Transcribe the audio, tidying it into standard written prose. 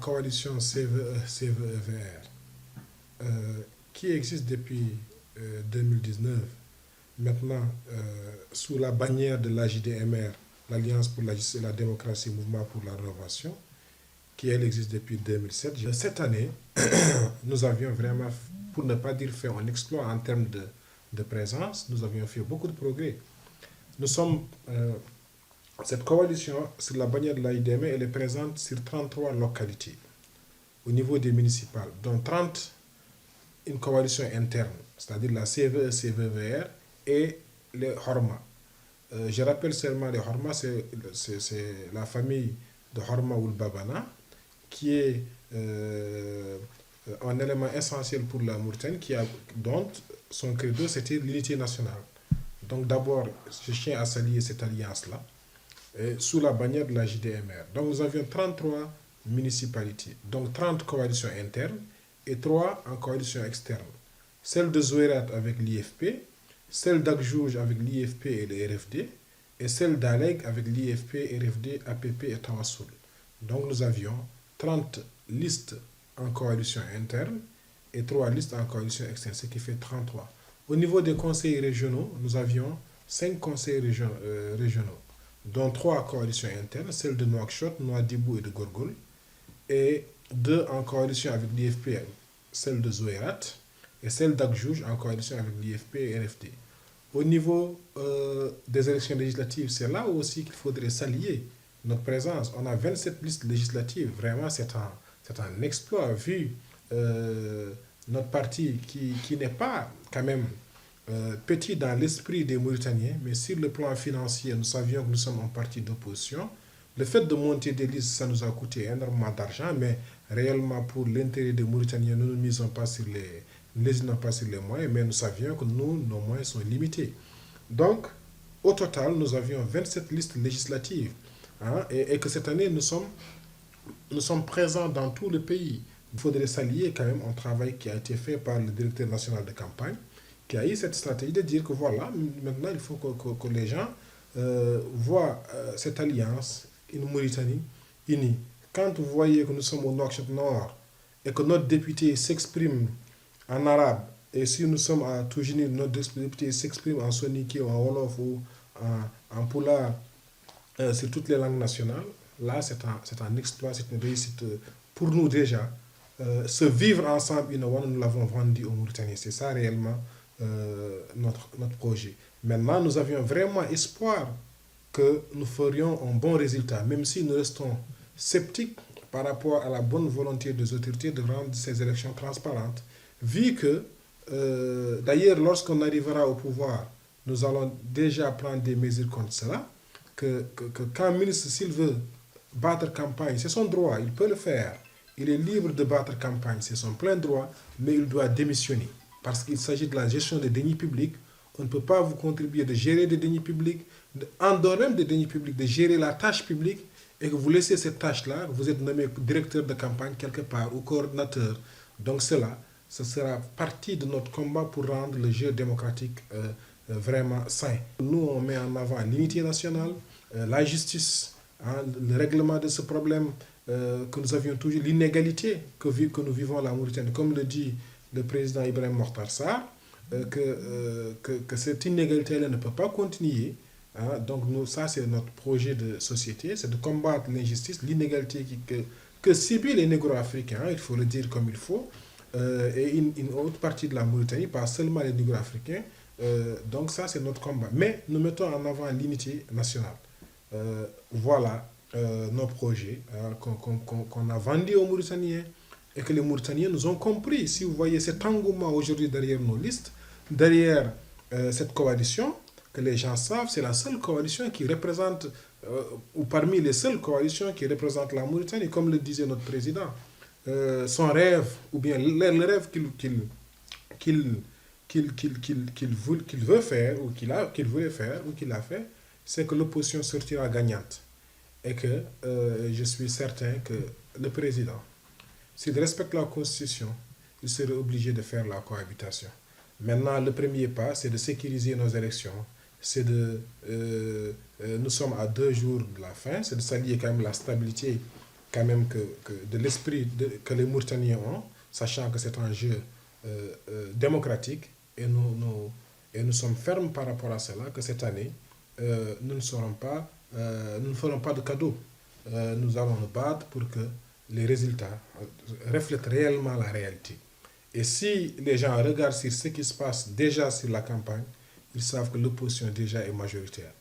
coalition CVE-CVEVR, qui existe depuis 2019, maintenant sous la bannière de l'AJDMR, l'Alliance pour la justice et la démocratie, Mouvement pour la rénovation, qui elle existe depuis 2007. Cette année, nous avions vraiment, pour ne pas dire fait un exploit en termes de présence, nous avions fait beaucoup de progrès. Nous sommes, cette coalition, sur la bannière de l'AIDM, elle est présente sur 33 localités au niveau des municipales, dont 30, une coalition interne, c'est-à-dire la CVE, CVVR et les Horma. Je rappelle seulement les Horma, c'est la famille de Horma ou Babana, qui est un élément essentiel pour la Mauritanie, dont son credo, c'était l'unité nationale. Donc d'abord, je tiens à saluer cette alliance-là, sous la bannière de la JDMR. Donc nous avions 33 municipalités, donc 30 coalitions internes et 3 en coalition externe. Celle de Zouerat avec l'IFP, celle d'Agjouj avec l'IFP et le RFD, et celle d'Aleg avec l'IFP, RFD, APP et Tawassoul. Donc nous avions 30 listes en coalition interne et 3 listes en coalition externe, ce qui fait 33. Au niveau des conseils régionaux, nous avions 5 conseils régionaux, dont 3 coalitions internes, celle de Nouakchott, Nouadhibou et de Gorgol, et 2 en coalition avec l'IFP, celle de Zouerat, et celle d'Agjouj en coalition avec l'IFP et RFD. Au niveau des élections législatives, c'est là aussi qu'il faudrait s'allier notre présence. On a 27 listes législatives. Vraiment, c'est un exploit vu notre parti qui n'est pas quand même petit dans l'esprit des Mauritaniens, mais sur le plan financier, nous savions que nous sommes un parti d'opposition. Le fait de monter des listes, ça nous a coûté énormément d'argent, mais réellement pour l'intérêt des Mauritaniens, nous ne misons pas sur les moyens, mais nous savions que nos moyens sont limités. Donc, au total, nous avions 27 listes législatives. Hein, et que cette année, nous sommes présents dans tout le pays. Il faudrait s'allier quand même au travail qui a été fait par le directeur national de campagne, qui a eu cette stratégie de dire que voilà, maintenant, il faut que les gens voient cette alliance, une Mauritanie unie. Quand vous voyez que nous sommes au Nouakchott-Nord et que notre député s'exprime en arabe, et si nous sommes à Toujini, notre député s'exprime en Soninké, en Wolof ou en Poula, sur toutes les langues nationales, là c'est un exploit, c'est une réussite pour nous déjà. Ce vivre ensemble, nous l'avons vendu aux Mauritaniens. C'est ça réellement notre projet. Maintenant, nous avions vraiment espoir que nous ferions un bon résultat, même si nous restons sceptiques par rapport à la bonne volonté des autorités de rendre ces élections transparentes, vu que, d'ailleurs, lorsqu'on arrivera au pouvoir, nous allons déjà prendre des mesures contre cela, que quand un ministre, s'il veut battre campagne, c'est son droit, il peut le faire. Il est libre de battre campagne, c'est son plein droit, mais il doit démissionner. Parce qu'il s'agit de la gestion des deniers publics. On ne peut pas vous contribuer de gérer des deniers publics, en dehors même des deniers publics, de gérer la tâche publique, et que vous laissez cette tâche-là, vous êtes nommé directeur de campagne quelque part ou coordinateur. Donc cela, ce sera partie de notre combat pour rendre le jeu démocratique vraiment sain. Nous, on met en avant l'unité nationale, la justice, hein, le règlement de ce problème que nous avions toujours, l'inégalité que nous vivons à la Mauritanie. Comme le dit le président Ibrahim Mokhtar Sarr, que cette inégalité-là ne peut pas continuer. Hein. Donc nous, ça, c'est notre projet de société, c'est de combattre l'injustice, l'inégalité que subissent les négro-africains, il faut le dire comme il faut, et une autre partie de la Mauritanie, pas seulement les négro-africains. Donc ça, c'est notre combat. Mais nous mettons en avant l'unité nationale. Voilà nos projets qu'on a vendus aux Mauritaniens et que les Mauritaniens nous ont compris. Si vous voyez cet engouement aujourd'hui derrière nos listes, derrière cette coalition, que les gens savent, c'est la seule coalition qui représente, ou parmi les seules coalitions qui représentent la Mauritanie, comme le disait notre président. Son rêve, ou bien le rêve qu'il veut faire, ou qu'il voulait faire, ou qu'il a fait, c'est que l'opposition sortira gagnante. Et que je suis certain que le président, s'il respecte la Constitution, il serait obligé de faire la cohabitation. Maintenant, le premier pas, c'est de sécuriser nos élections. Nous sommes à 2 jours de la fin, c'est de s'allier quand même la stabilité quand même de l'esprit que les Mauritaniens ont, sachant que c'est un jeu démocratique, et nous sommes fermes par rapport à cela, que cette année, nous ne ferons pas de cadeaux. Nous allons nous battre pour que les résultats reflètent réellement la réalité. Et si les gens regardent sur ce qui se passe déjà sur la campagne, ils savent que l'opposition déjà est majoritaire.